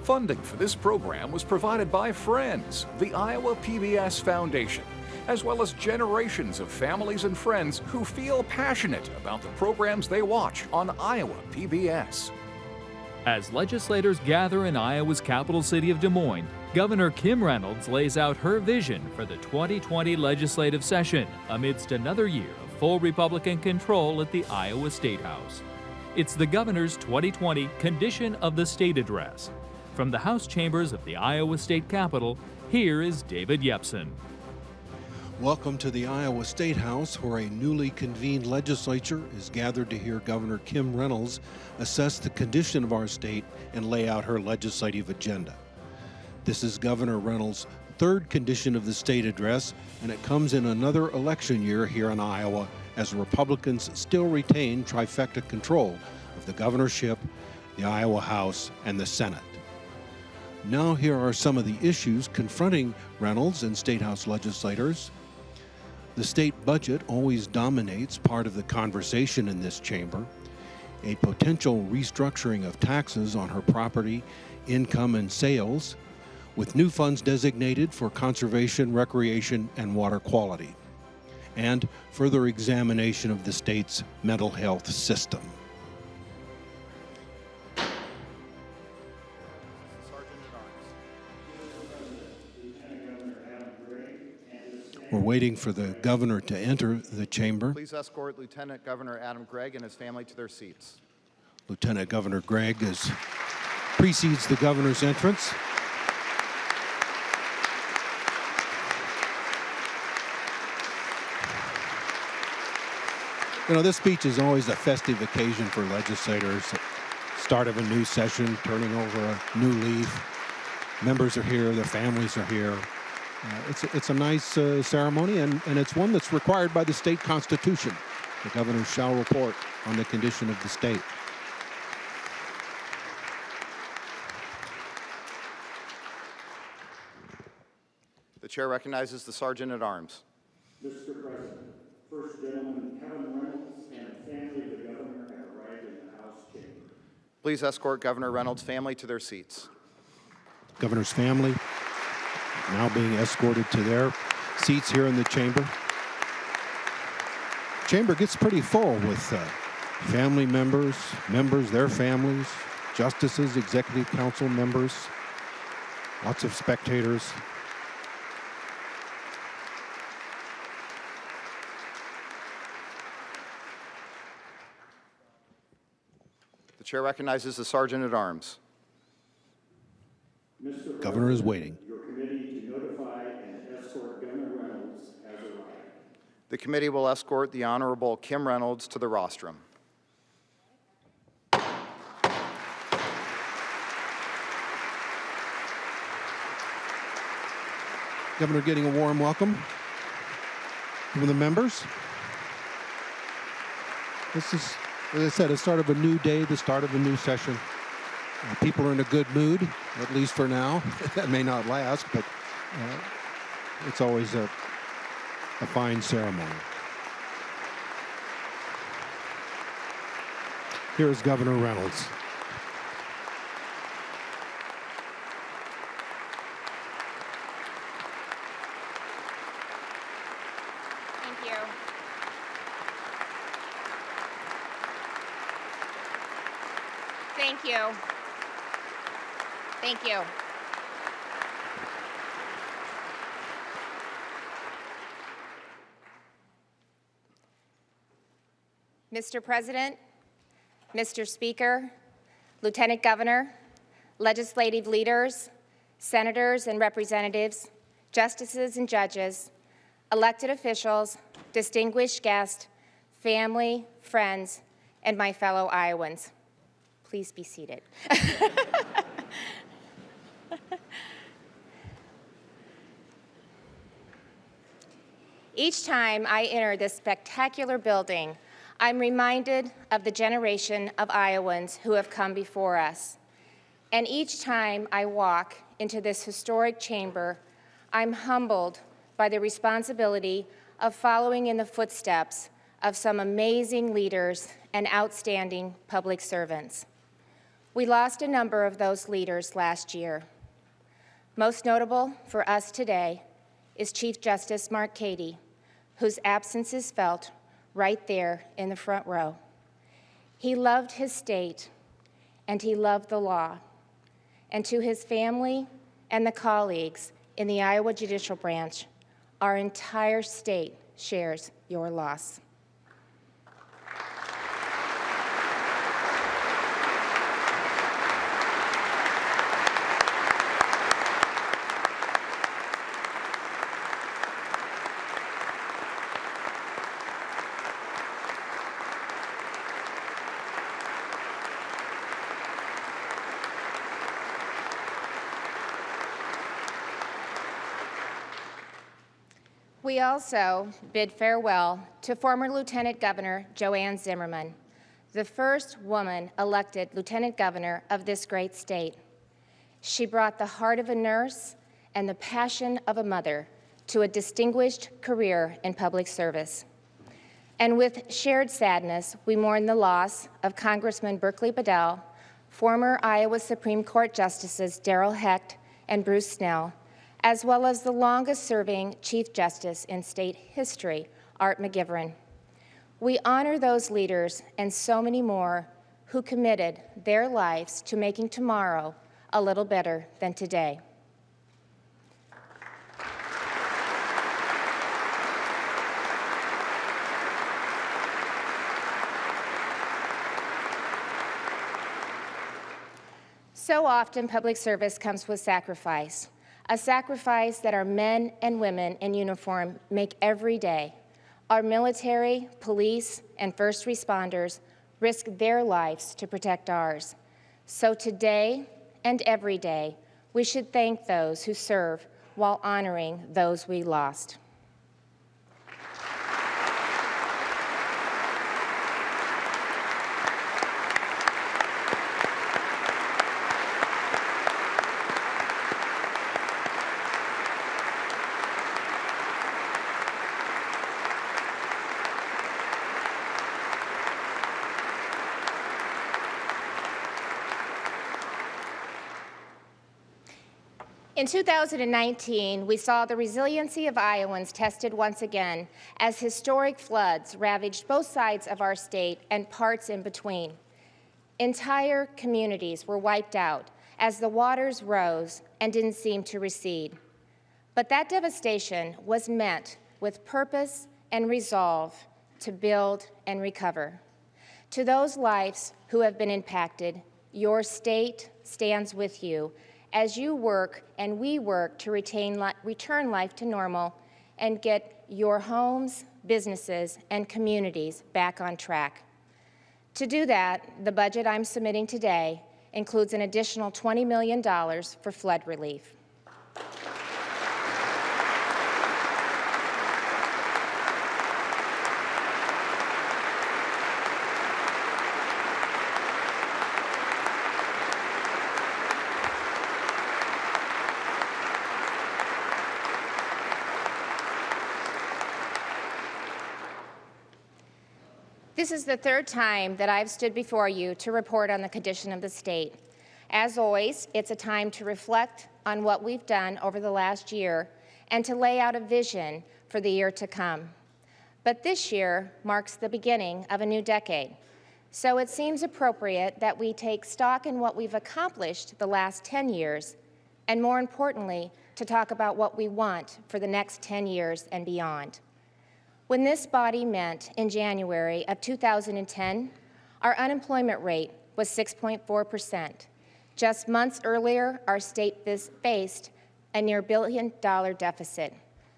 Funding for this program was provided by Friends, the Iowa PBS Foundation, as well as generations of families and friends who feel passionate about the programs they watch on Iowa PBS. As legislators gather in Iowa's capital city of Des Moines, Governor Kim Reynolds lays out her vision for the 2020 legislative session amidst another year of full Republican control at the Iowa State House. It's the governor's 2020 Condition of the State Address. From the House chambers of the Iowa State Capitol, here is David Yepsen. Welcome to the Iowa State House, where a newly convened legislature is gathered to hear Governor Kim Reynolds assess the condition of our state and lay out her legislative agenda. This is Governor Reynolds' third Condition of the State Address, and it comes in another election year here in Iowa as Republicans still retain trifecta control of the governorship, the Iowa House, and the Senate. Now here are some of the issues confronting Reynolds and State House legislators. The state budget always dominates part of the conversation in this chamber. A potential restructuring of taxes on her property, income, and sales, with new funds designated for conservation, recreation, and water quality, and further examination of the state's mental health system. We're waiting for the governor to enter the chamber. Please escort Lieutenant Governor Adam Gregg and his family to their seats. Lieutenant Governor Gregg precedes the governor's entrance. You know, this speech is always a festive occasion for legislators. Start of a new session, turning over a new leaf. Members are here, their families are here. It's a nice ceremony, and it's one that's required by the state constitution. The governor shall report on the condition of the state. The chair recognizes the Sergeant at Arms. Mr. President, First Gentleman Kevin Reynolds and the family of the governor have arrived in the House chamber. Please escort Governor Reynolds' family to their seats. Governor's family now being escorted to their seats here in the chamber. Chamber gets pretty full with family members, their families, justices, executive council members, lots of spectators. The chair recognizes the Sergeant at Arms. Mr. Governor is waiting. Your committee to notify and escort Governor Reynolds has arrived. The committee will escort the Honorable Kim Reynolds to the rostrum. Governor getting a warm welcome from the members. This is, as I said, the start of a new day, the start of a new session. People are in a good mood, at least for now. That may not last, but it's always a fine ceremony. Here is Governor Reynolds. Thank you. Thank you. Thank you. Mr. President, Mr. Speaker, Lieutenant Governor, legislative leaders, senators and representatives, justices and judges, elected officials, distinguished guests, family, friends, and my fellow Iowans. Please be seated. Each time I enter this spectacular building, I'm reminded of the generation of Iowans who have come before us. And each time I walk into this historic chamber, I'm humbled by the responsibility of following in the footsteps of some amazing leaders and outstanding public servants. We lost a number of those leaders last year. Most notable for us today is Chief Justice Mark Cady, whose absence is felt right there in the front row. He loved his state, and he loved the law. And to his family and the colleagues in the Iowa Judicial Branch, our entire state shares your loss. We also bid farewell to former Lieutenant Governor Joanne Zimmerman, the first woman elected Lieutenant Governor of this great state. She brought the heart of a nurse and the passion of a mother to a distinguished career in public service. And with shared sadness, we mourn the loss of Congressman Berkeley Bedell, former Iowa Supreme Court Justices Darrell Hecht and Bruce Snell, as well as the longest-serving Chief Justice in state history, Art McGivern. We honor those leaders and so many more who committed their lives to making tomorrow a little better than today. So often, public service comes with sacrifice. A sacrifice that our men and women in uniform make every day. Our military, police, and first responders risk their lives to protect ours. So today and every day, we should thank those who serve while honoring those we lost. In 2019, we saw the resiliency of Iowans tested once again as historic floods ravaged both sides of our state and parts in between. Entire communities were wiped out as the waters rose and didn't seem to recede. But that devastation was met with purpose and resolve to build and recover. To those lives who have been impacted, your state stands with you as you work and we work to return life to normal and get your homes, businesses, and communities back on track. To do that, the budget I'm submitting today includes an additional $20 million for flood relief. This is the third time that I've stood before you to report on the condition of the state. As always, it's a time to reflect on what we've done over the last year and to lay out a vision for the year to come. But this year marks the beginning of a new decade. So it seems appropriate that we take stock in what we've accomplished the last 10 years, and more importantly, to talk about what we want for the next 10 years and beyond. When this body met in January of 2010, our unemployment rate was 6.4%. Just months earlier, our state faced a near $1 billion deficit.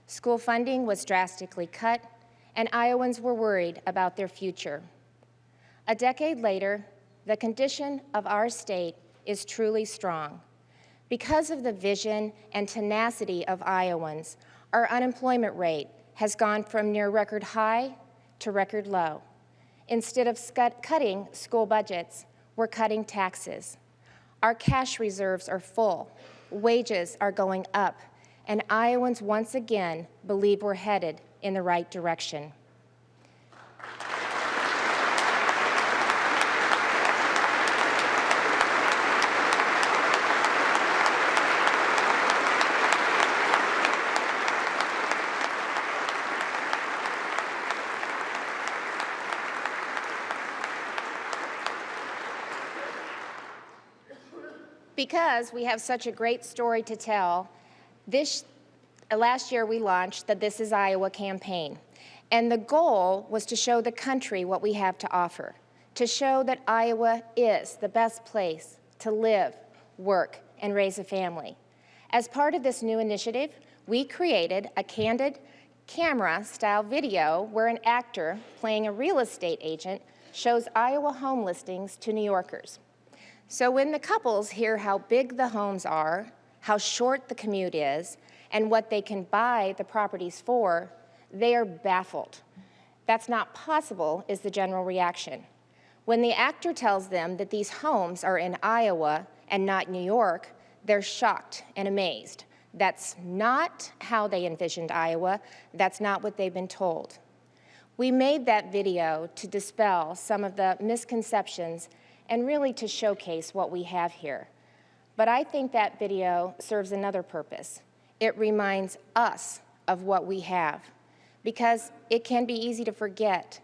School funding was drastically cut, and Iowans were worried about their future. A decade later, the condition of our state is truly strong. Because of the vision and tenacity of Iowans, our unemployment rate has gone from near record high to record low. Instead of cutting school budgets, we're cutting taxes. Our cash reserves are full, wages are going up, and Iowans once again believe we're headed in the right direction. Because we have such a great story to tell, last year we launched the This Is Iowa campaign. And the goal was to show the country what we have to offer, to show that Iowa is the best place to live, work, and raise a family. As part of this new initiative, we created a candid camera-style video where an actor playing a real estate agent shows Iowa home listings to New Yorkers. So when the couples hear how big the homes are, how short the commute is, and what they can buy the properties for, they are baffled. That's not possible, is the general reaction. When the actor tells them that these homes are in Iowa and not New York, they're shocked and amazed. That's not how they envisioned Iowa. That's not what they've been told. We made that video to dispel some of the misconceptions and really to showcase what we have here. But I think that video serves another purpose. It reminds us of what we have, because it can be easy to forget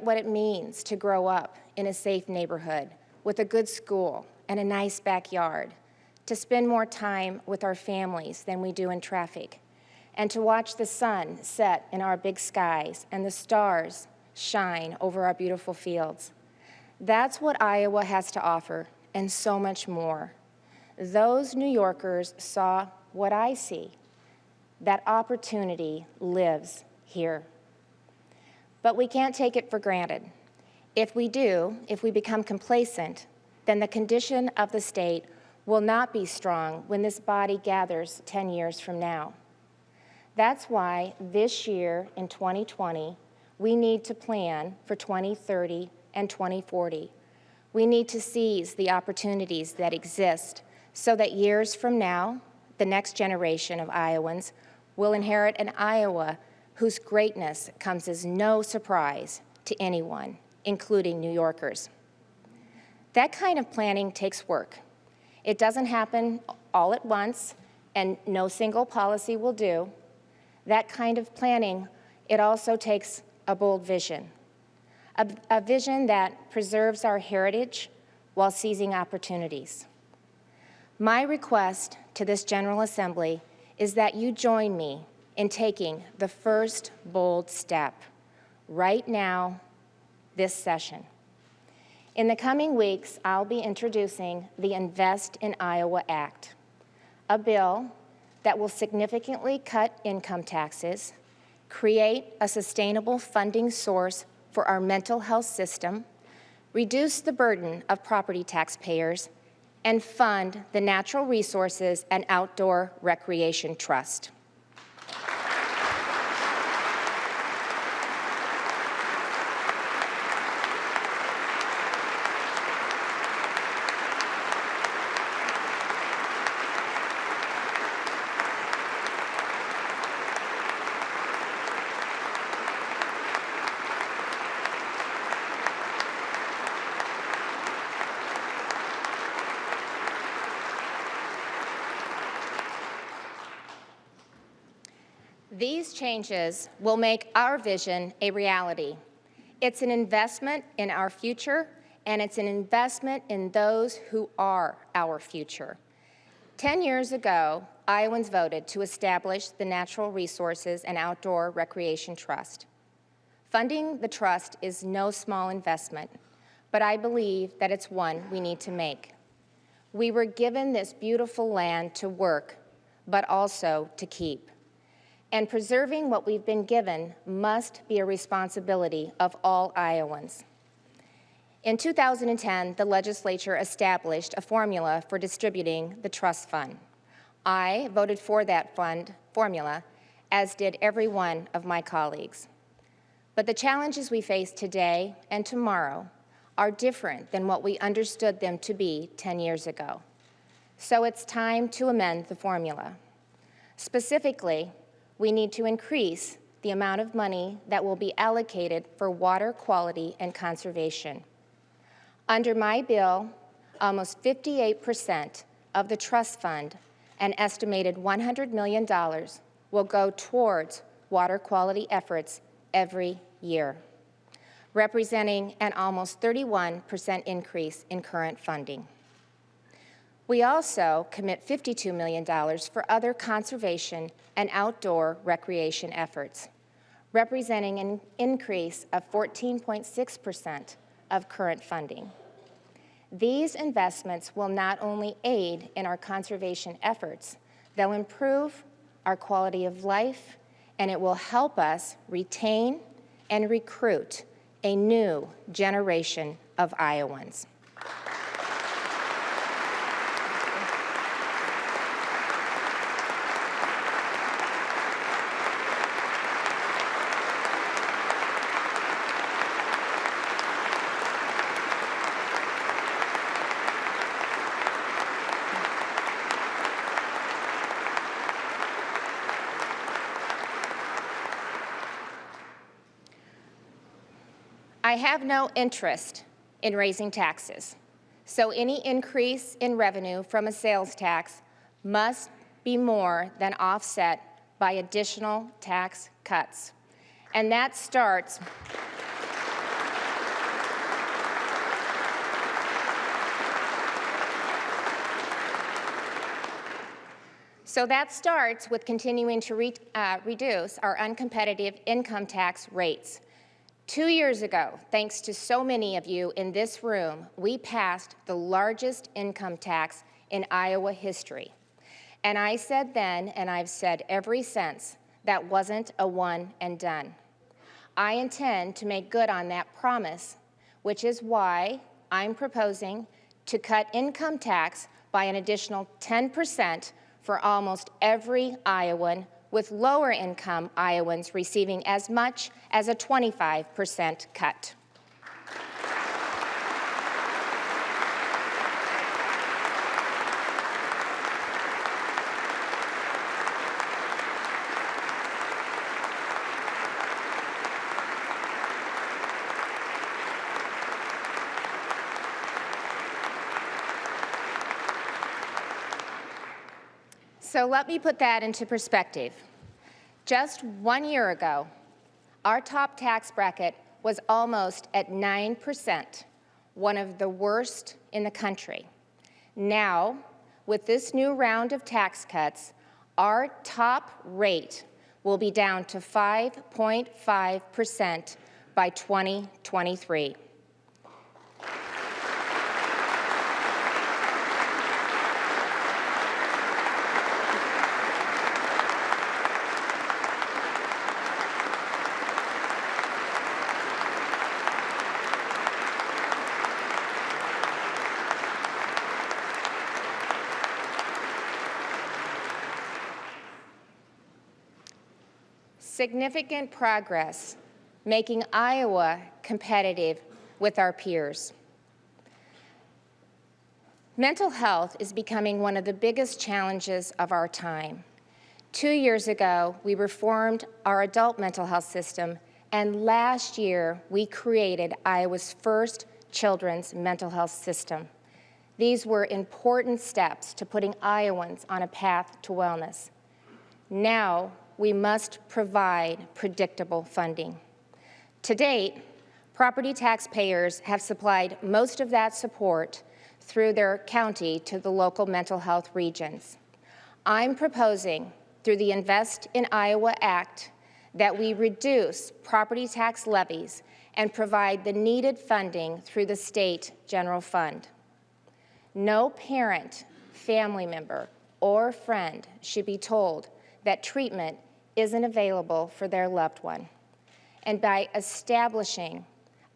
what it means to grow up in a safe neighborhood with a good school and a nice backyard, to spend more time with our families than we do in traffic, and to watch the sun set in our big skies and the stars shine over our beautiful fields. That's what Iowa has to offer, and so much more. Those New Yorkers saw what I see. That opportunity lives here. But we can't take it for granted. If we do, if we become complacent, then the condition of the state will not be strong when this body gathers 10 years from now. That's why this year, in 2020, we need to plan for 2030 and 2040. We need to seize the opportunities that exist so that years from now, the next generation of Iowans will inherit an Iowa whose greatness comes as no surprise to anyone, including New Yorkers. That kind of planning takes work. It doesn't happen all at once, and no single policy will do. That kind of planning, it also takes a bold vision. A vision that preserves our heritage while seizing opportunities. My request to this General Assembly is that you join me in taking the first bold step right now, this session. In the coming weeks, I'll be introducing the Invest in Iowa Act, a bill that will significantly cut income taxes, create a sustainable funding source for our mental health system, reduce the burden of property taxpayers, and fund the Natural Resources and Outdoor Recreation Trust. These changes will make our vision a reality. It's an investment in our future, and it's an investment in those who are our future. 10 years ago, Iowans voted to establish the Natural Resources and Outdoor Recreation Trust. Funding the trust is no small investment, but I believe that it's one we need to make. We were given this beautiful land to work, but also to keep. And preserving what we've been given must be a responsibility of all Iowans. In 2010, the legislature established a formula for distributing the trust fund. I voted for that formula, as did every one of my colleagues. But the challenges we face today and tomorrow are different than what we understood them to be 10 years ago. So it's time to amend the formula. Specifically, we need to increase the amount of money that will be allocated for water quality and conservation. Under my bill, almost 58% of the trust fund, an estimated $100 million, will go towards water quality efforts every year, representing an almost 31% increase in current funding. We also commit $52 million for other conservation and outdoor recreation efforts, representing an increase of 14.6% of current funding. These investments will not only aid in our conservation efforts, they'll improve our quality of life, and it will help us retain and recruit a new generation of Iowans. I have no interest in raising taxes, so any increase in revenue from a sales tax must be more than offset by additional tax cuts. And that starts with continuing to reduce our uncompetitive income tax rates. 2 years ago, thanks to so many of you in this room, we passed the largest income tax in Iowa history. And I said then, and I've said ever since, that wasn't a one and done. I intend to make good on that promise, which is why I'm proposing to cut income tax by an additional 10% for almost every Iowan, with lower income Iowans receiving as much as a 25% cut. So let me put that into perspective. Just 1 year ago, our top tax bracket was almost at 9%, one of the worst in the country. Now, with this new round of tax cuts, our top rate will be down to 5.5% by 2023. Significant progress making Iowa competitive with our peers. Mental health is becoming one of the biggest challenges of our time. 2 years ago, we reformed our adult mental health system, and last year, we created Iowa's first children's mental health system. These were important steps to putting Iowans on a path to wellness. Now, we must provide predictable funding. To date, property taxpayers have supplied most of that support through their county to the local mental health regions. I'm proposing, through the Invest in Iowa Act, that we reduce property tax levies and provide the needed funding through the state general fund. No parent, family member, or friend should be told that treatment isn't available for their loved one. And by establishing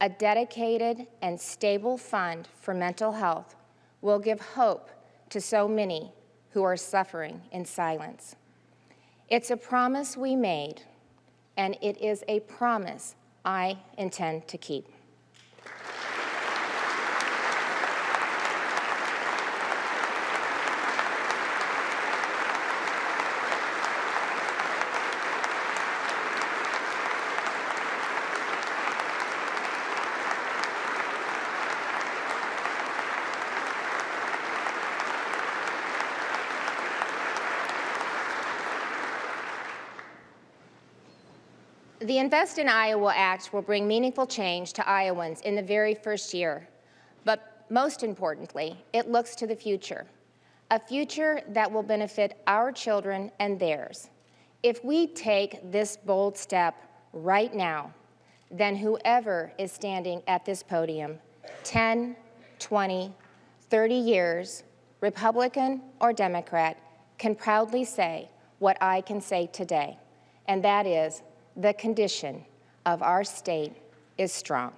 a dedicated and stable fund for mental health, we'll give hope to so many who are suffering in silence. It's a promise we made, and it is a promise I intend to keep. The Invest in Iowa Act will bring meaningful change to Iowans in the very first year, but most importantly, it looks to the future. a future that will benefit our children and theirs. If we take this bold step right now, then whoever is standing at this podium 10, 20, 30 years, Republican or Democrat, can proudly say what I can say today, and that is the condition of our state is strong.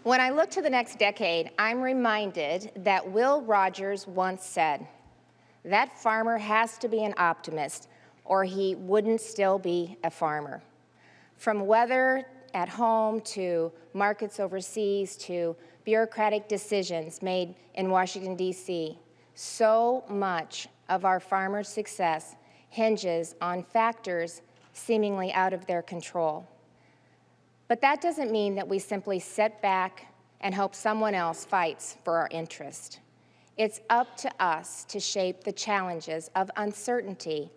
When I look to the next decade, I'm reminded that Will Rogers once said, "That farmer has to be an optimist, or he wouldn't still be a farmer." From weather at home to markets overseas to bureaucratic decisions made in Washington, D.C., so much of our farmers' success hinges on factors seemingly out of their control. But that doesn't mean that we simply sit back and hope someone else fights for our interest. It's up to us to shape the challenges of uncertainty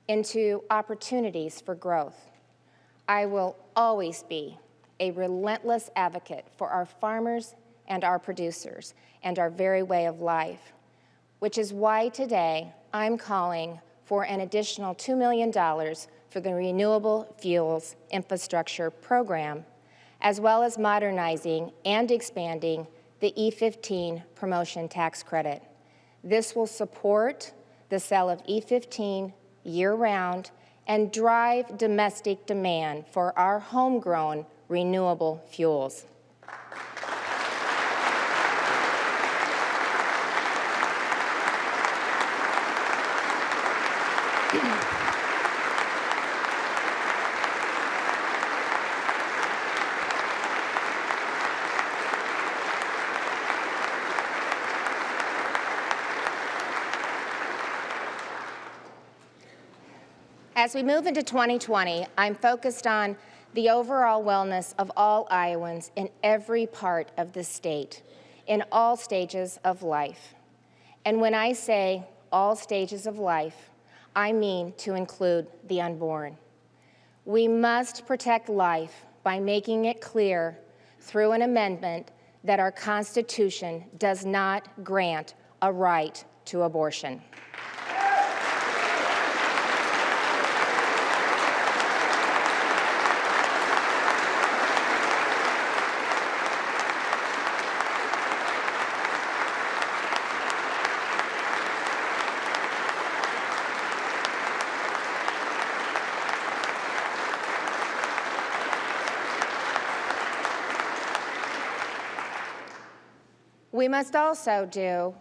into opportunities for growth. I will always be a relentless advocate for our farmers and our producers and our very way of life, which is why today I'm calling for an additional $2 million for the Renewable Fuels Infrastructure Program, as well as modernizing and expanding the E15 promotion tax credit. This will support the sale of E15 year-round and drive domestic demand for our homegrown renewable fuels. As we move into 2020, I'm focused on the overall wellness of all Iowans in every part of the state, in all stages of life. And when I say all stages of life, I mean to include the unborn. We must protect life by making it clear through an amendment that our Constitution does not grant a right to abortion. We must also do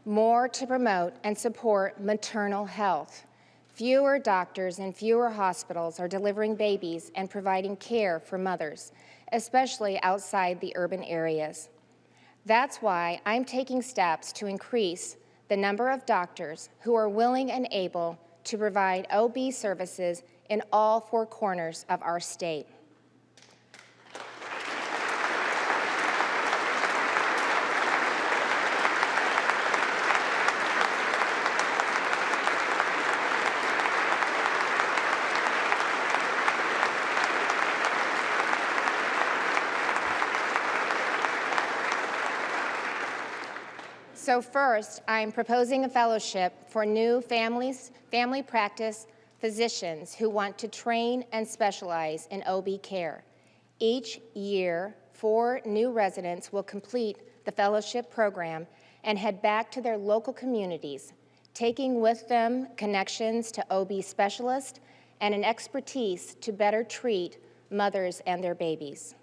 more to promote and support maternal health. Fewer doctors and fewer hospitals are delivering babies and providing care for mothers, especially outside the urban areas. That's why I'm taking steps to increase the number of doctors who are willing and able to provide OB services in all four corners of our state. So first, I'm proposing a fellowship for new family practice physicians who want to train and specialize in OB care. Each year, 4 new residents will complete the fellowship program and head back to their local communities, taking with them connections to OB specialists and an expertise to better treat mothers and their babies.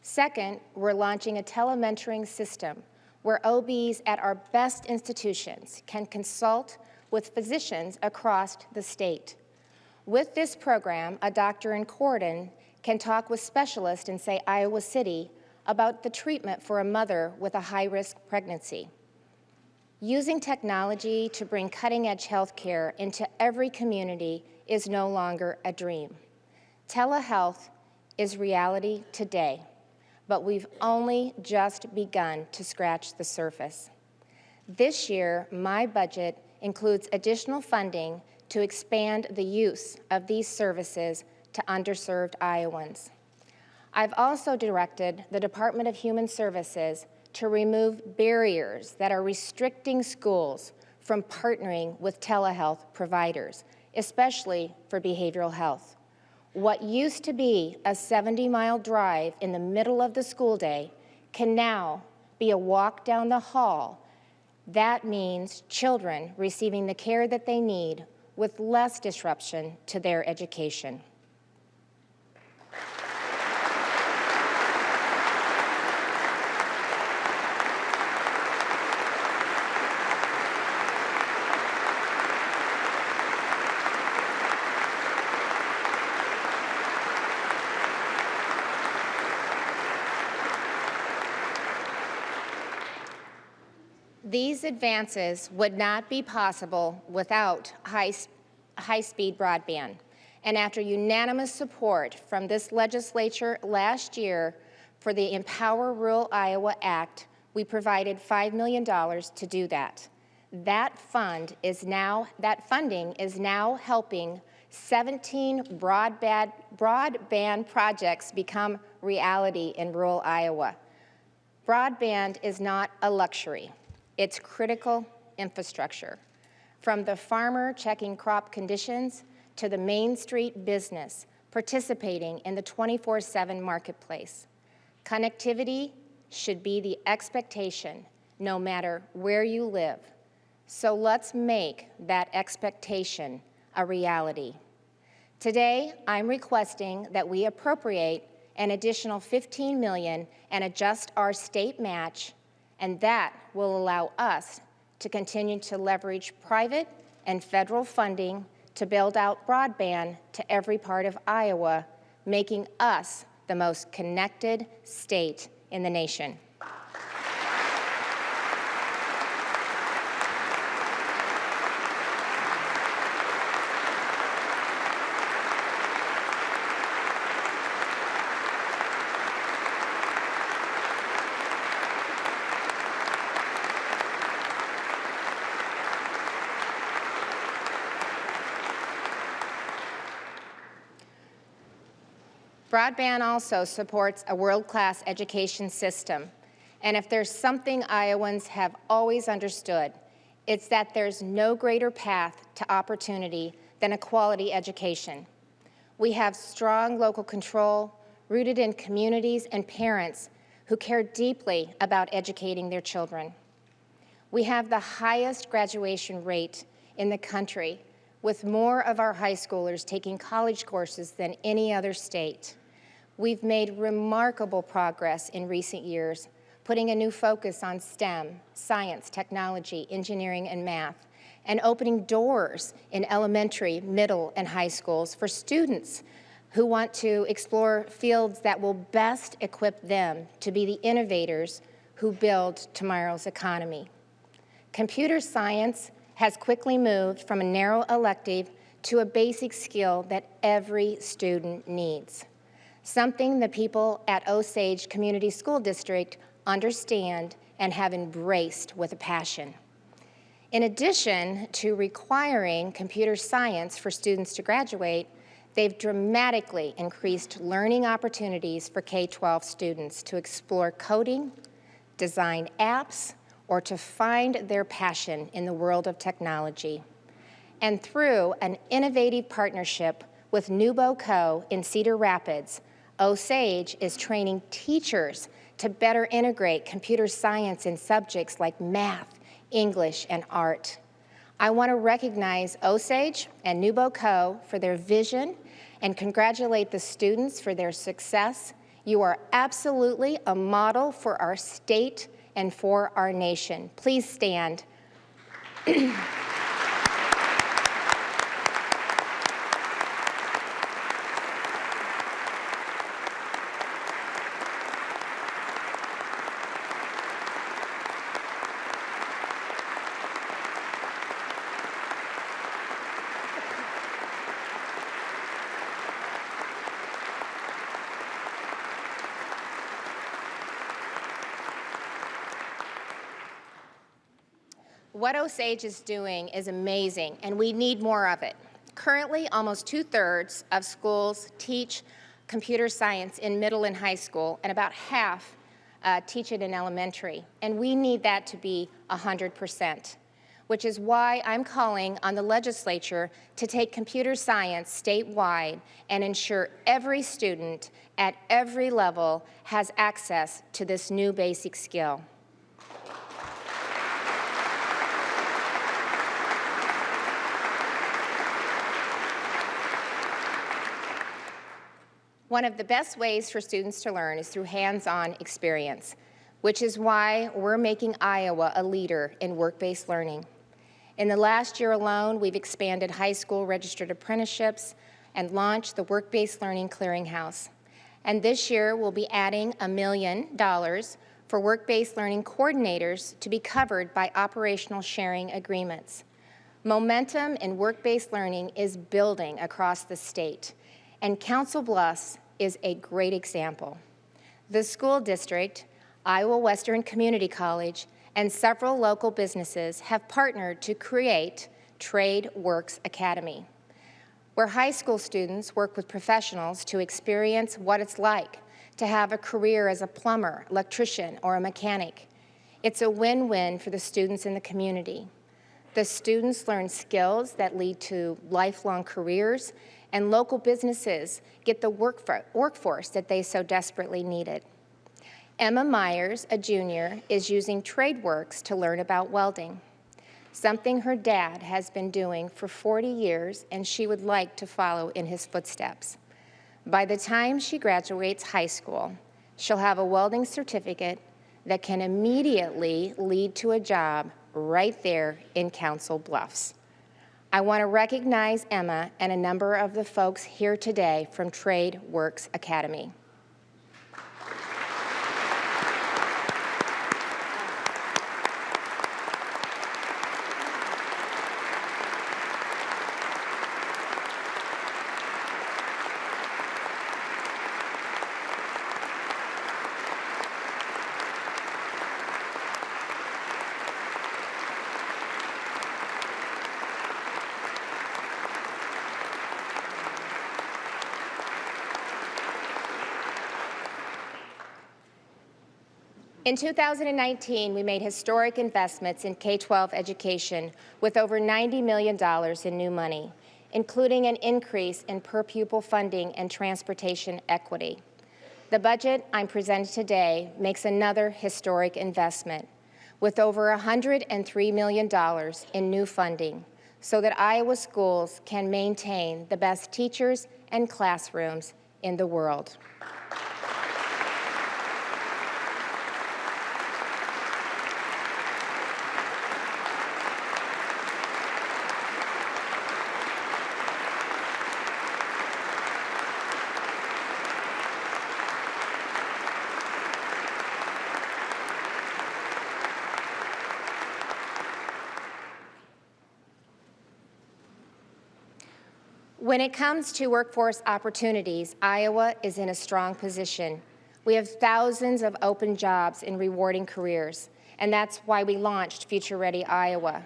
Second, we're launching a telementoring system where OBs at our best institutions can consult with physicians across the state. With this program, a doctor in Corydon can talk with specialists in, say, Iowa City about the treatment for a mother with a high-risk pregnancy. Using technology to bring cutting-edge health care into every community is no longer a dream. Telehealth is reality today, but we've only just begun to scratch the surface. This year, my budget includes additional funding to expand the use of these services to underserved Iowans. I've also directed the Department of Human Services to remove barriers that are restricting schools from partnering with telehealth providers, especially for behavioral health. What used to be a 70-mile drive in the middle of the school day can now be a walk down the hall. That means children receiving the care that they need with less disruption to their education. These advances would not be possible without high-speed broadband. And after unanimous support from this legislature last year for the Empower Rural Iowa Act, we provided $5 million to do that. That funding is now helping 17 broadband projects become reality in rural Iowa. Broadband is not a luxury. It's critical infrastructure. From the farmer checking crop conditions to the Main Street business participating in the 24/7 marketplace. Connectivity should be the expectation no matter where you live. So let's make that expectation a reality. Today, I'm requesting that we appropriate an additional $15 million and adjust our state match, and that will allow us to continue to leverage private and federal funding to build out broadband to every part of Iowa, making us the most connected state in the nation. Broadband also supports a world-class education system. And if there's something Iowans have always understood, it's that there's no greater path to opportunity than a quality education. We have strong local control rooted in communities and parents who care deeply about educating their children. We have the highest graduation rate in the country, with more of our high schoolers taking college courses than any other state. We've made remarkable progress in recent years, putting a new focus on STEM, science, technology, engineering, and math, and opening doors in elementary, middle, and high schools for students who want to explore fields that will best equip them to be the innovators who build tomorrow's economy. Computer science has quickly moved from a narrow elective to a basic skill that every student needs, something the people at Osage Community School District understand and have embraced with a passion. In addition to requiring computer science for students to graduate, they've dramatically increased learning opportunities for K-12 students to explore coding, design apps, or to find their passion in the world of technology. And through an innovative partnership with Nubo Co. in Cedar Rapids, Osage is training teachers to better integrate computer science in subjects like math, English, and art. I want to recognize Osage and Nubo Co. for their vision and congratulate the students for their success. You are absolutely a model for our state and for our nation. Please stand. What Osage is doing is amazing, and we need more of it. Currently, almost 2/3 of schools teach computer science in middle and high school, and about half teach it in elementary. And we need that to be 100%, which is why I'm calling on the legislature to take computer science statewide and ensure every student at every level has access to this new basic skill. One of the best ways for students to learn is through hands-on experience, which is why we're making Iowa a leader in work-based learning. In the last year alone, we've expanded high school registered apprenticeships and launched the Work-Based Learning Clearinghouse. And this year, we'll be adding $1 million for work-based learning coordinators to be covered by operational sharing agreements. Momentum in work-based learning is building across the state, and Council Bluffs is a great example. The school district, Iowa Western Community College, and several local businesses have partnered to create Trade Works Academy, where high school students work with professionals to experience what it's like to have a career as a plumber, electrician, or a mechanic. It's a win-win for the students in the community. The students learn skills that lead to lifelong careers, and local businesses get the workforce that they so desperately needed. Emma Myers, a junior, is using TradeWorks to learn about welding, something her dad has been doing for 40 years, and she would like to follow in his footsteps. By the time she graduates high school, she'll have a welding certificate that can immediately lead to a job right there in Council Bluffs. I want to recognize Emma and a number of the folks here today from Trade Works Academy. In 2019, we made historic investments in K-12 education with over $90 million in new money, including an increase in per-pupil funding and transportation equity. The budget I'm presenting today makes another historic investment with over $103 million in new funding so that Iowa schools can maintain the best teachers and classrooms in the world. When it comes to workforce opportunities, Iowa is in a strong position. We have thousands of open jobs in rewarding careers, and that's why we launched Future Ready Iowa.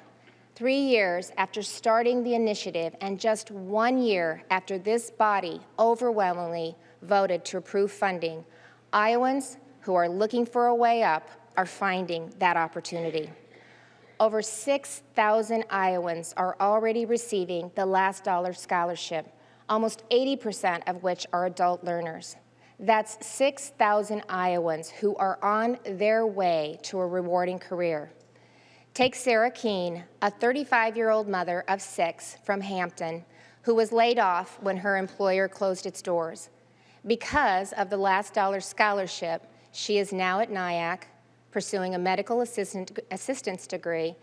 3 years after starting the initiative and just 1 year after this body overwhelmingly voted to approve funding, Iowans who are looking for a way up are finding that opportunity. Over 6,000 Iowans are already receiving the Last Dollar Scholarship, almost 80% of which are adult learners. That's 6,000 Iowans who are on their way to a rewarding career. Take Sarah Keene, a 35-year-old mother of 6 from Hampton, who was laid off when her employer closed its doors. Because of the Last Dollar Scholarship, she is now at NIAC, pursuing a medical assistance degree,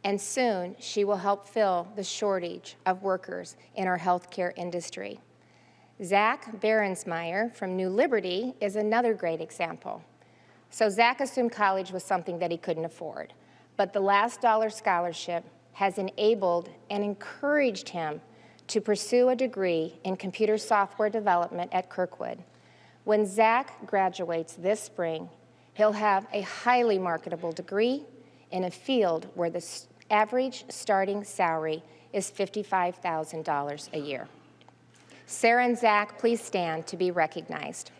and soon she will help fill the shortage of workers in our healthcare industry. Zach Berensmeyer from New Liberty is another great example. So Zach assumed college was something that he couldn't afford, but the Last Dollar Scholarship has enabled and encouraged him to pursue a degree in computer software development at Kirkwood. When Zach graduates this spring, he'll have a highly marketable degree in a field where the average starting salary is $55,000 a year. Sarah and Zach, please stand to be recognized.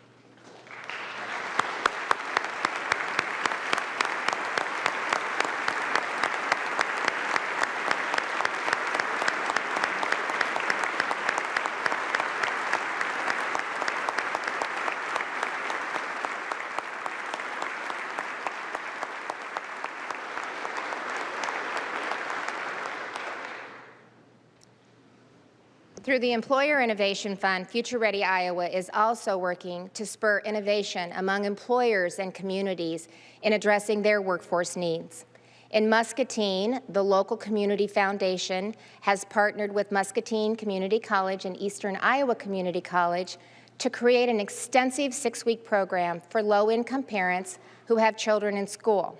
Through the Employer Innovation Fund, Future Ready Iowa is also working to spur innovation among employers and communities in addressing their workforce needs. In Muscatine, the local community foundation has partnered with Muscatine Community College and Eastern Iowa Community College to create an extensive 6-week program for low-income parents who have children in school.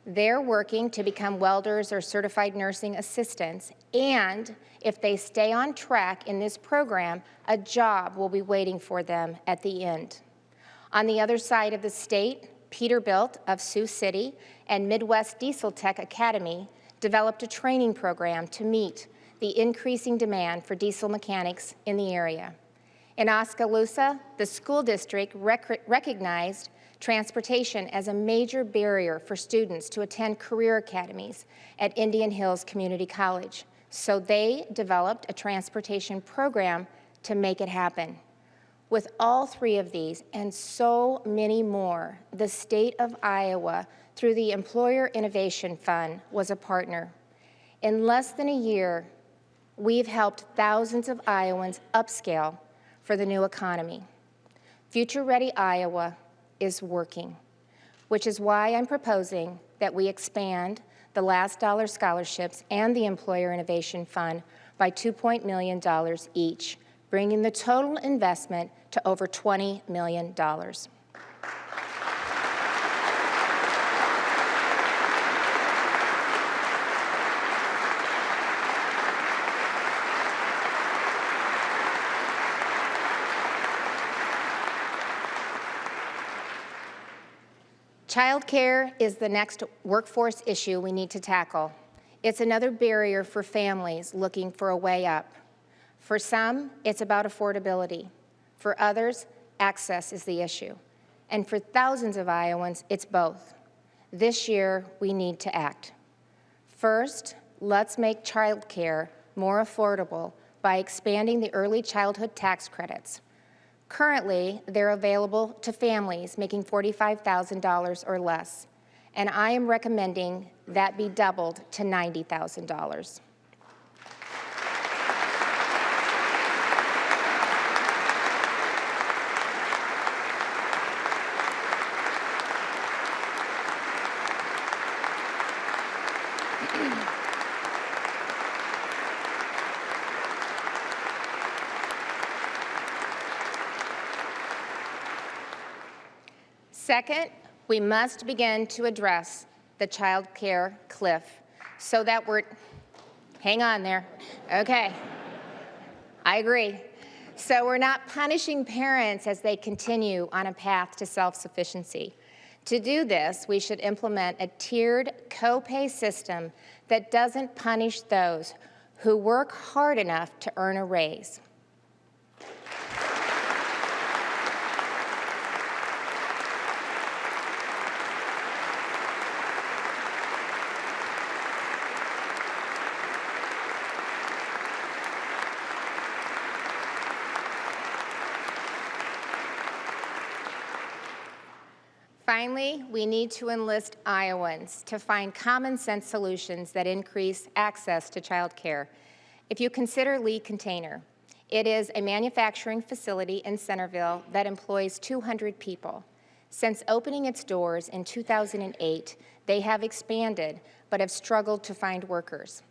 They're working to become welders or certified nursing assistants, and if they stay on track in this program, a job will be waiting for them at the end. On the other side of the state, Peterbilt of Sioux City and Midwest Diesel Tech Academy developed a training program to meet the increasing demand for diesel mechanics in the area. In Oskaloosa, the school district recognized transportation as a major barrier for students to attend career academies at Indian Hills Community College. So they developed a transportation program to make it happen. With all 3 of these and so many more, the state of Iowa, through the Employer Innovation Fund, was a partner. In less than a year, we've helped thousands of Iowans upscale for the new economy. Future Ready Iowa is working, which is why I'm proposing that we expand the last dollar scholarships and the Employer Innovation Fund by $2 million each, bringing the total investment to over $20 million. Childcare is the next workforce issue we need to tackle. It's another barrier for families looking for a way up. For some, it's about affordability. For others, access is the issue. And for thousands of Iowans, it's both. This year, we need to act. First, let's make childcare more affordable by expanding the early childhood tax credits. Currently, they're available to families making $45,000 or less, and I am recommending that be doubled to $90,000. Second, we must begin to address the child care cliff so that hang on there, okay, I agree. So we're not punishing parents as they continue on a path to self-sufficiency. To do this, we should implement a tiered co-pay system that doesn't punish those who work hard enough to earn a raise. Finally, we need to enlist Iowans to find common sense solutions that increase access to child care. If you consider Lee Container, it is a manufacturing facility in Centerville that employs 200 people. Since opening its doors in 2008, they have expanded but have struggled to find workers.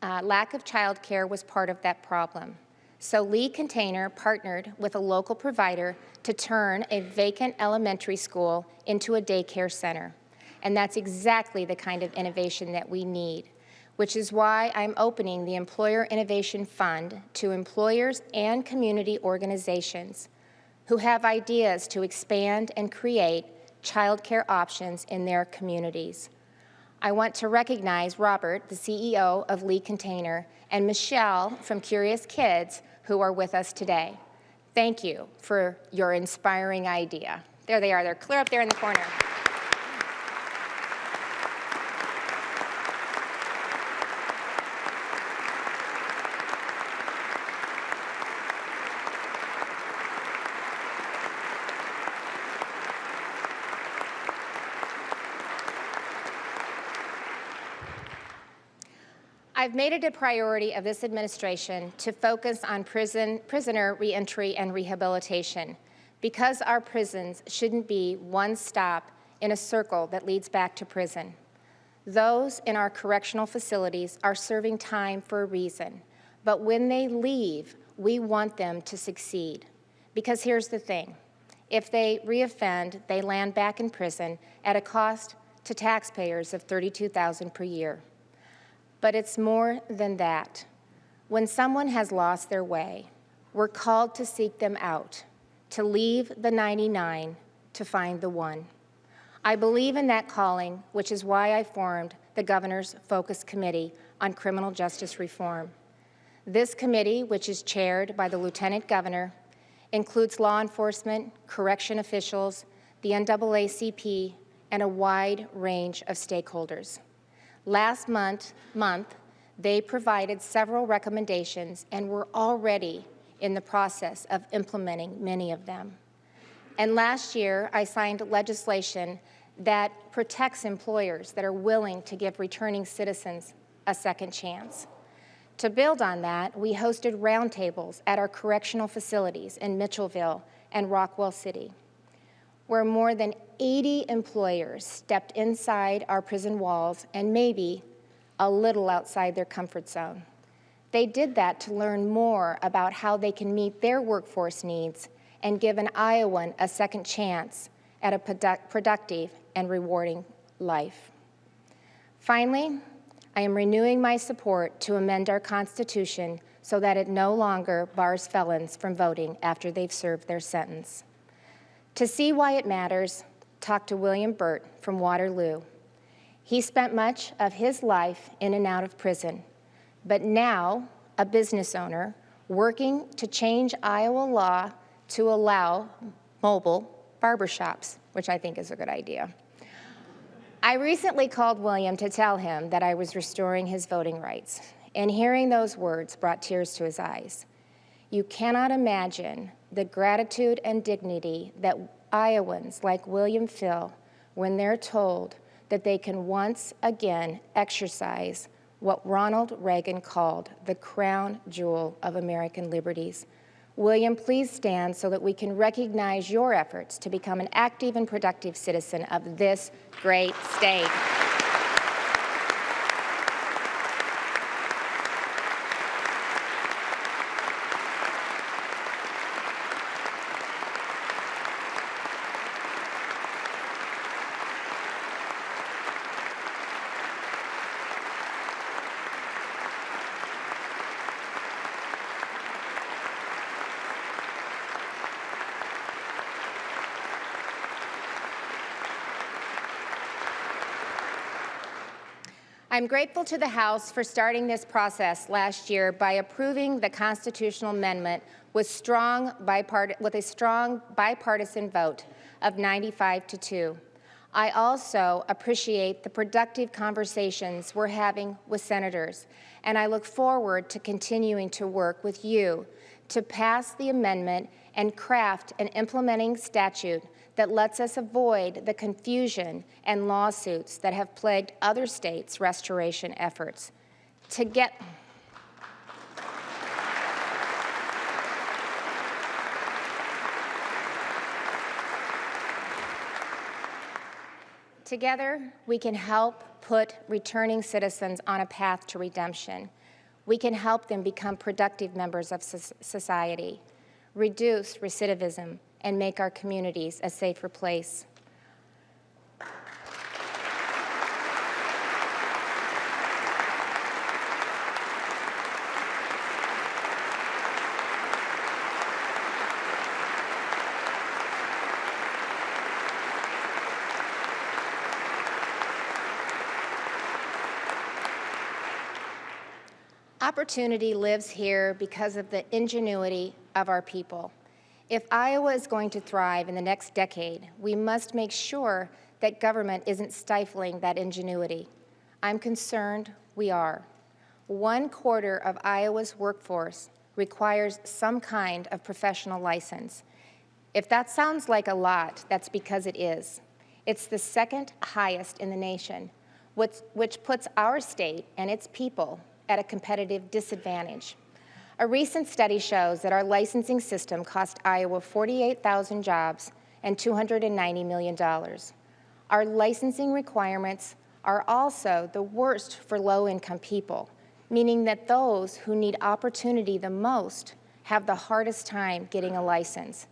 Lack of child care was part of that problem. So Lee Container partnered with a local provider to turn a vacant elementary school into a daycare center. And that's exactly the kind of innovation that we need, which is why I'm opening the Employer Innovation Fund to employers and community organizations who have ideas to expand and create child care options in their communities. I want to recognize Robert, the CEO of Lee Container, and Michelle from Curious Kids, who are with us today. Thank you for your inspiring idea. There they are. They're clear up there in the corner. I've made it a priority of this administration to focus on prisoner reentry and rehabilitation, because our prisons shouldn't be one stop in a circle that leads back to prison. Those in our correctional facilities are serving time for a reason, but when they leave, we want them to succeed. Because here's the thing, if they reoffend, they land back in prison at a cost to taxpayers of $32,000 per year. But it's more than that. When someone has lost their way, we're called to seek them out, to leave the 99 to find the one. I believe in that calling, which is why I formed the Governor's Focus Committee on Criminal Justice Reform. This committee, which is chaired by the Lieutenant Governor, includes law enforcement, correction officials, the NAACP, and a wide range of stakeholders. Last month, they provided several recommendations, and we're already in the process of implementing many of them. And last year, I signed legislation that protects employers that are willing to give returning citizens a second chance. To build on that, we hosted roundtables at our correctional facilities in Mitchellville and Rockwell City, where more than 80 employers stepped inside our prison walls and maybe a little outside their comfort zone. They did that to learn more about how they can meet their workforce needs and give an Iowan a second chance at a productive and rewarding life. Finally, I am renewing my support to amend our Constitution so that it no longer bars felons from voting after they've served their sentence. To see why it matters, talk to William Burt from Waterloo. He spent much of his life in and out of prison, but now a business owner working to change Iowa law to allow mobile barbershops, which I think is a good idea. I recently called William to tell him that I was restoring his voting rights, and hearing those words brought tears to his eyes. You cannot imagine the gratitude and dignity that Iowans like William feel when they're told that they can once again exercise what Ronald Reagan called the crown jewel of American liberties. William, please stand so that we can recognize your efforts to become an active and productive citizen of this great state. I'm grateful to the House for starting this process last year by approving the constitutional amendment with a strong bipartisan vote of 95-2. I also appreciate the productive conversations we're having with senators, and I look forward to continuing to work with you to pass the amendment and craft an implementing statute that lets us avoid the confusion and lawsuits that have plagued other states' restoration efforts. Together, we can help put returning citizens on a path to redemption. We can help them become productive members of society, reduce recidivism, and make our communities a safer place. Opportunity lives here because of the ingenuity of our people. If Iowa is going to thrive in the next decade, we must make sure that government isn't stifling that ingenuity. I'm concerned we are. 1/4 of Iowa's workforce requires some kind of professional license. If that sounds like a lot, that's because it is. It's the second highest in the nation, which puts our state and its people at a competitive disadvantage. A recent study shows that our licensing system cost Iowa 48,000 jobs and $290 million. Our licensing requirements are also the worst for low-income people, meaning that those who need opportunity the most have the hardest time getting a license.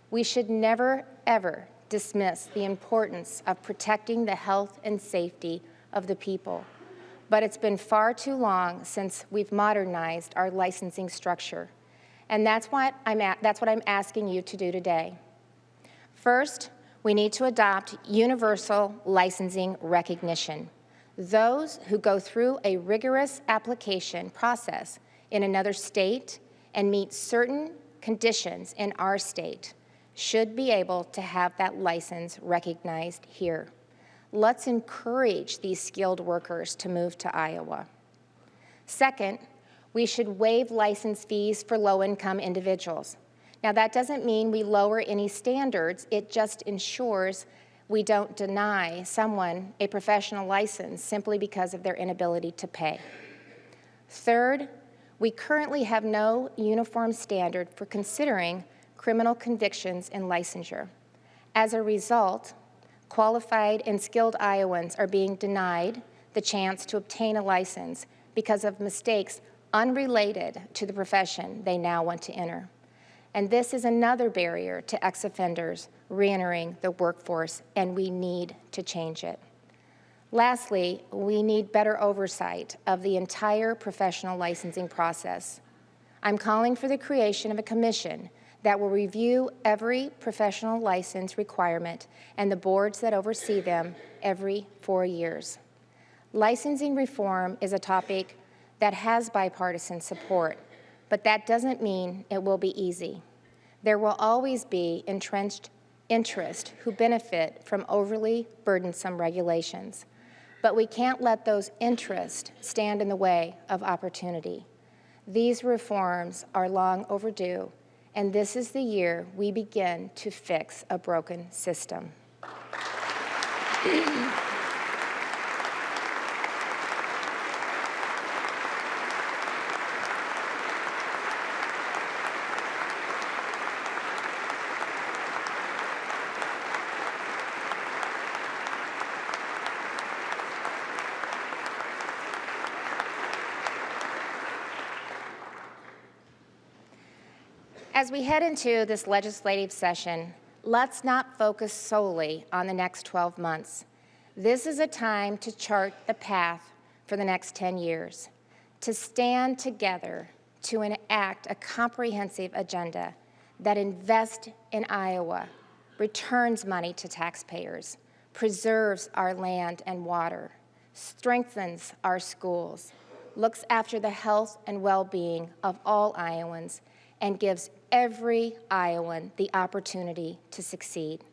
We should never, ever dismiss the importance of protecting the health and safety of the people. But it's been far too long since we've modernized our licensing structure. And that's what I'm asking you to do today. First, we need to adopt universal licensing recognition. Those who go through a rigorous application process in another state and meet certain conditions in our state should be able to have that license recognized here. Let's encourage these skilled workers to move to Iowa. Second, we should waive license fees for low-income individuals. Now, that doesn't mean we lower any standards. It just ensures we don't deny someone a professional license simply because of their inability to pay. Third, we currently have no uniform standard for considering criminal convictions in licensure. As a result, qualified and skilled Iowans are being denied the chance to obtain a license because of mistakes unrelated to the profession they now want to enter. And this is another barrier to ex-offenders re-entering the workforce, and we need to change it. Lastly, we need better oversight of the entire professional licensing process. I'm calling for the creation of a commission that will review every professional license requirement and the boards that oversee them every 4 years. Licensing reform is a topic that has bipartisan support, but that doesn't mean it will be easy. There will always be entrenched interest who benefit from overly burdensome regulations, but we can't let those interests stand in the way of opportunity. These reforms are long overdue, and this is the year we begin to fix a broken system. As we head into this legislative session, let's not focus solely on the next 12 months. This is a time to chart the path for the next 10 years, to stand together to enact a comprehensive agenda that invests in Iowa, returns money to taxpayers, preserves our land and water, strengthens our schools, looks after the health and well-being of all Iowans, and gives every Iowan the opportunity to succeed.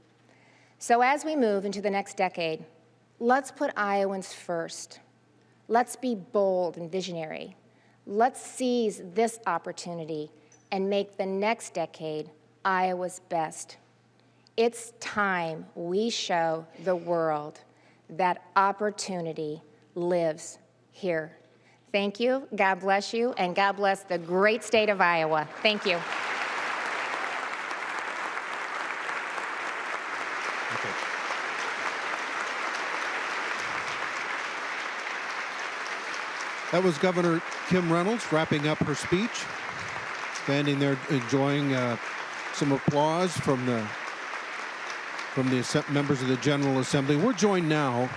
So as we move into the next decade, let's put Iowans first. Let's be bold and visionary. Let's seize this opportunity and make the next decade Iowa's best. It's time we show the world that opportunity lives here. Thank you, God bless you, and God bless the great state of Iowa. Thank you. Okay. That was Governor Kim Reynolds wrapping up her speech, standing there enjoying some applause from the members of the General Assembly. We're joined now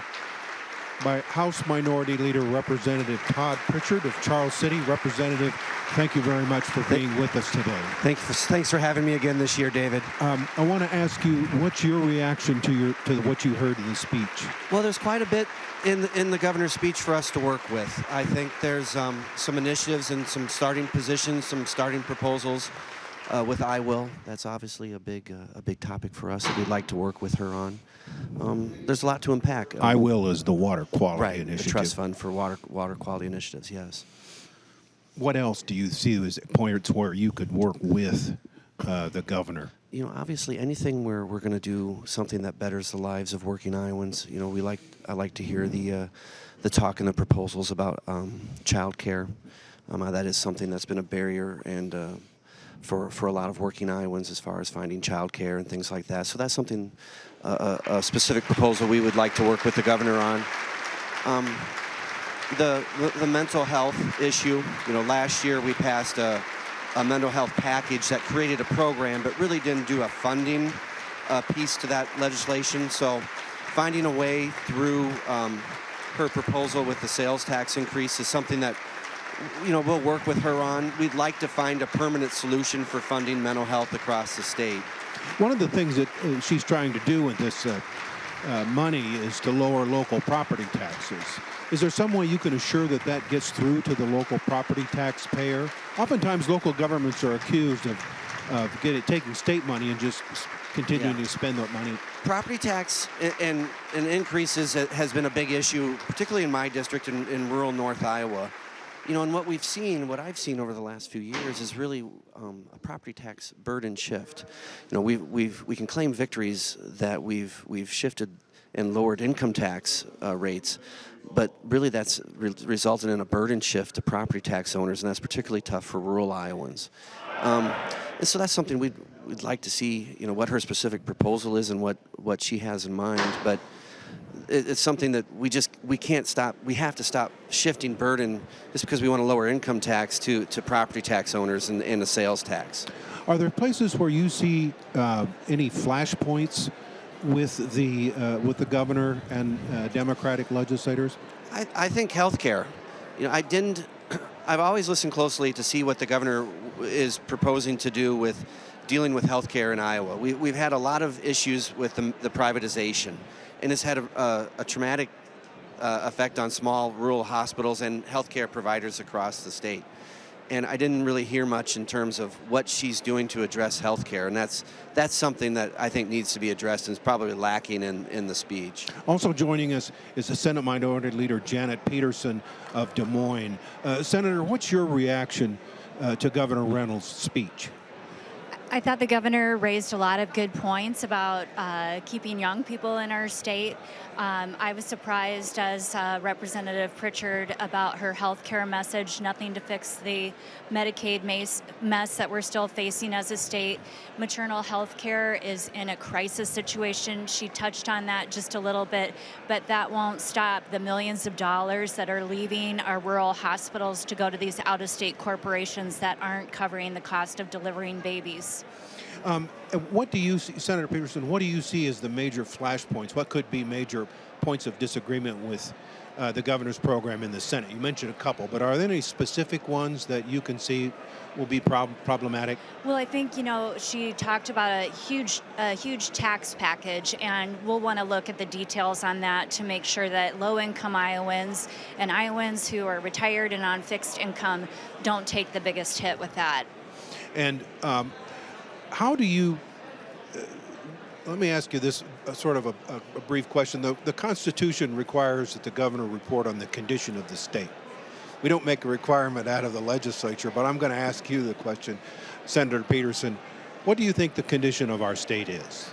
by House Minority Leader Representative Todd Pritchard of Charles City, Representative Thank you very much for being with us today. Thanks for having me again this year, David. I want to ask you, what's your reaction to what you heard in the speech? Well, there's quite a bit in the governor's speech for us to work with. I think there's some initiatives and some starting positions, some starting proposals with I Will. That's obviously a big topic for us that we'd like to work with her on. There's a lot to unpack. I Will is the water quality right, initiative. The trust fund for water quality initiatives. Yes. What else do you see as points where you could work with the governor? You know, obviously anything where we're going to do something that betters the lives of working Iowans. You know, I like to hear the talk and the proposals about child care. That is something that's been a barrier and for a lot of working Iowans as far as finding child care and things like that. So that's something, a specific proposal we would like to work with the governor on. The mental health issue, you know, last year we passed a mental health package that created a program but really didn't do a funding piece to that legislation. So finding a way through her proposal with the sales tax increase is something that, you know, we'll work with her on. We'd like to find a permanent solution for funding mental health across the state. One of the things that she's trying to do with this money is to lower local property taxes. Is there some way you can assure that that gets through to the local property taxpayer? Oftentimes, local governments are accused of taking state money and just continuing to spend that money. Property tax and increases has been a big issue, particularly in my district in rural North Iowa. You know, and what I've seen over the last few years is really a property tax burden shift. You know, we can claim victories that we've shifted and lowered income tax rates, but really that's resulted in a burden shift to property tax owners, and that's particularly tough for rural Iowans. And so that's something we'd like to see, you know, what her specific proposal is and what she has in mind, but it's something that we can't stop. We have to stop shifting burden just because we want to lower income tax to property tax owners and the sales tax. Are there places where you see any flashpoints with the governor and Democratic legislators? I think healthcare. You know, I've always listened closely to see what the governor is proposing to do with dealing with healthcare in Iowa. We've had a lot of issues with the privatization, and it's had a traumatic effect on small rural hospitals and healthcare providers across the state. And I didn't really hear much in terms of what she's doing to address healthcare, and that's something that I think needs to be addressed and is probably lacking in the speech. Also joining us is the Senate Minority Leader Janet Peterson of Des Moines. Senator, what's your reaction to Governor Reynolds' speech? I thought the governor raised a lot of good points about keeping young people in our state. I was surprised as Representative Pritchard about her health care message, nothing to fix the Medicaid mess that we're still facing as a state. Maternal health care is in a crisis situation. She touched on that just a little bit, but that won't stop the millions of dollars that are leaving our rural hospitals to go to these out-of-state corporations that aren't covering the cost of delivering babies. What do you see, Senator Peterson, what do you see as the major flashpoints? What could be major points of disagreement with the governor's program in the Senate? You mentioned a couple, but are there any specific ones that you can see will be problematic? Well, I think, you know, she talked about a huge tax package, and we'll want to look at the details on that to make sure that low-income Iowans and Iowans who are retired and on fixed income don't take the biggest hit with that. And how do you, let me ask you this sort of a brief question. The Constitution requires that the governor report on the condition of the state. We don't make a requirement out of the legislature, but I'm going to ask you the question, Senator Peterson. What do you think the condition of our state is?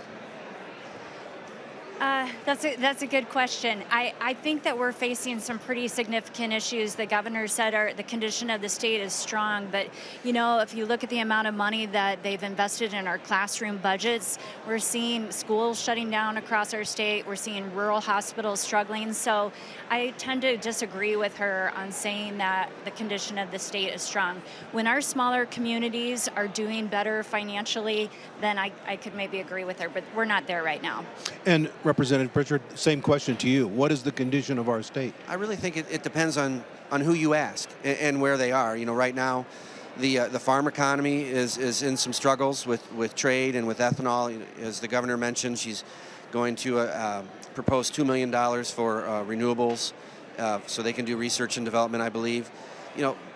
That's a good question. I think that we're facing some pretty significant issues. The governor said the condition of the state is strong, but you know, if you look at the amount of money that they've invested in our classroom budgets, we're seeing schools shutting down across our state. We're seeing rural hospitals struggling. So I tend to disagree with her on saying that the condition of the state is strong. When our smaller communities are doing better financially, then I could maybe agree with her, but we're not there right now. And Representative Pritchard, same question to you. What is the condition of our state? I really think it depends on who you ask and where they are. You know, right now, The farm economy is in some struggles with trade and with ethanol. As the governor mentioned, she's going to propose $2 million for renewables so they can do research and development, I believe.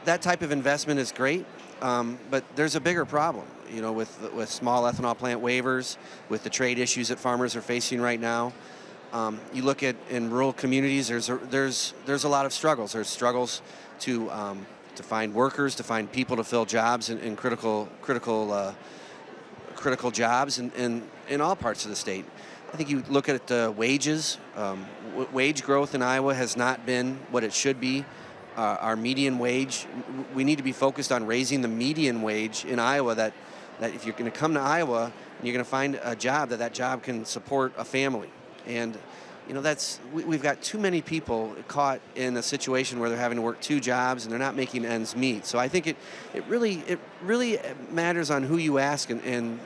That type of investment is great, but there's a bigger problem, with small ethanol plant waivers, with the trade issues that farmers are facing right now. You look at in rural communities, there's a lot of struggles. There's struggles to find workers, to find people to fill jobs in critical jobs in all parts of the state. I think you look at wages. Wage growth in Iowa has not been what it should be. Our median wage, we need to be focused on raising the median wage in Iowa, that if you're going to come to Iowa and you're going to find a job, that job can support a family. And we've got too many people caught in a situation where they're having to work two jobs and they're not making ends meet. So I think it really matters on who you ask, and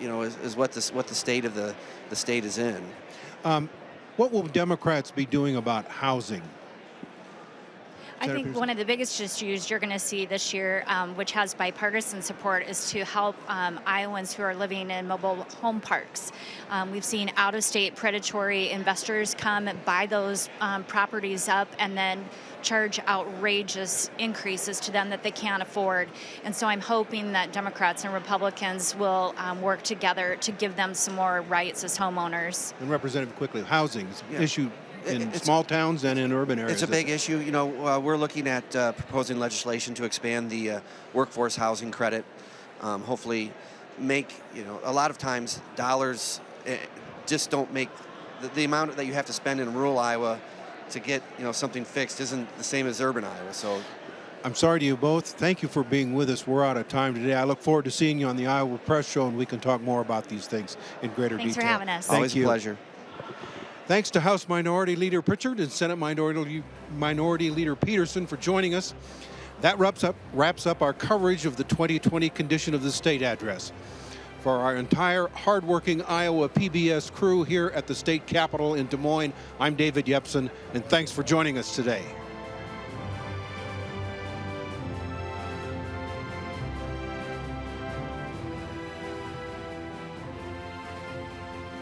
is what the state of the state is in. What will Democrats be doing about housing? I think one of the biggest issues you're going to see this year, which has bipartisan support, is to help Iowans who are living in mobile home parks. We've seen out-of-state predatory investors come buy those properties up and then charge outrageous increases to them that they can't afford. And so I'm hoping that Democrats and Republicans will work together to give them some more rights as homeowners. And Representative, quickly, housing is an issue in small towns and in urban areas. It's a big issue. We're looking at proposing legislation to expand the workforce housing credit. Hopefully make, a lot of times dollars just don't make the amount that you have to spend in rural Iowa to get, something fixed isn't the same as urban Iowa. So I'm sorry to you both. Thank you for being with us. We're out of time today. I look forward to seeing you on the Iowa Press Show, and we can talk more about these things in greater detail. Thanks for having us. Always a pleasure. Thanks to House Minority Leader Pritchard and Senate Minority Leader Peterson for joining us. That wraps up our coverage of the 2020 Condition of the State address. For our entire hardworking Iowa PBS crew here at the state capitol in Des Moines, I'm David Yepsen, and thanks for joining us today.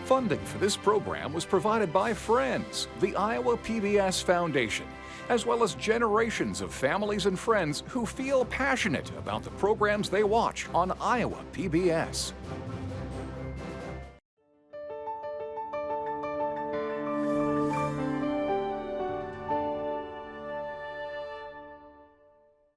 Funding for this program was provided by Friends, the Iowa PBS Foundation, as well as generations of families and friends who feel passionate about the programs they watch on Iowa PBS.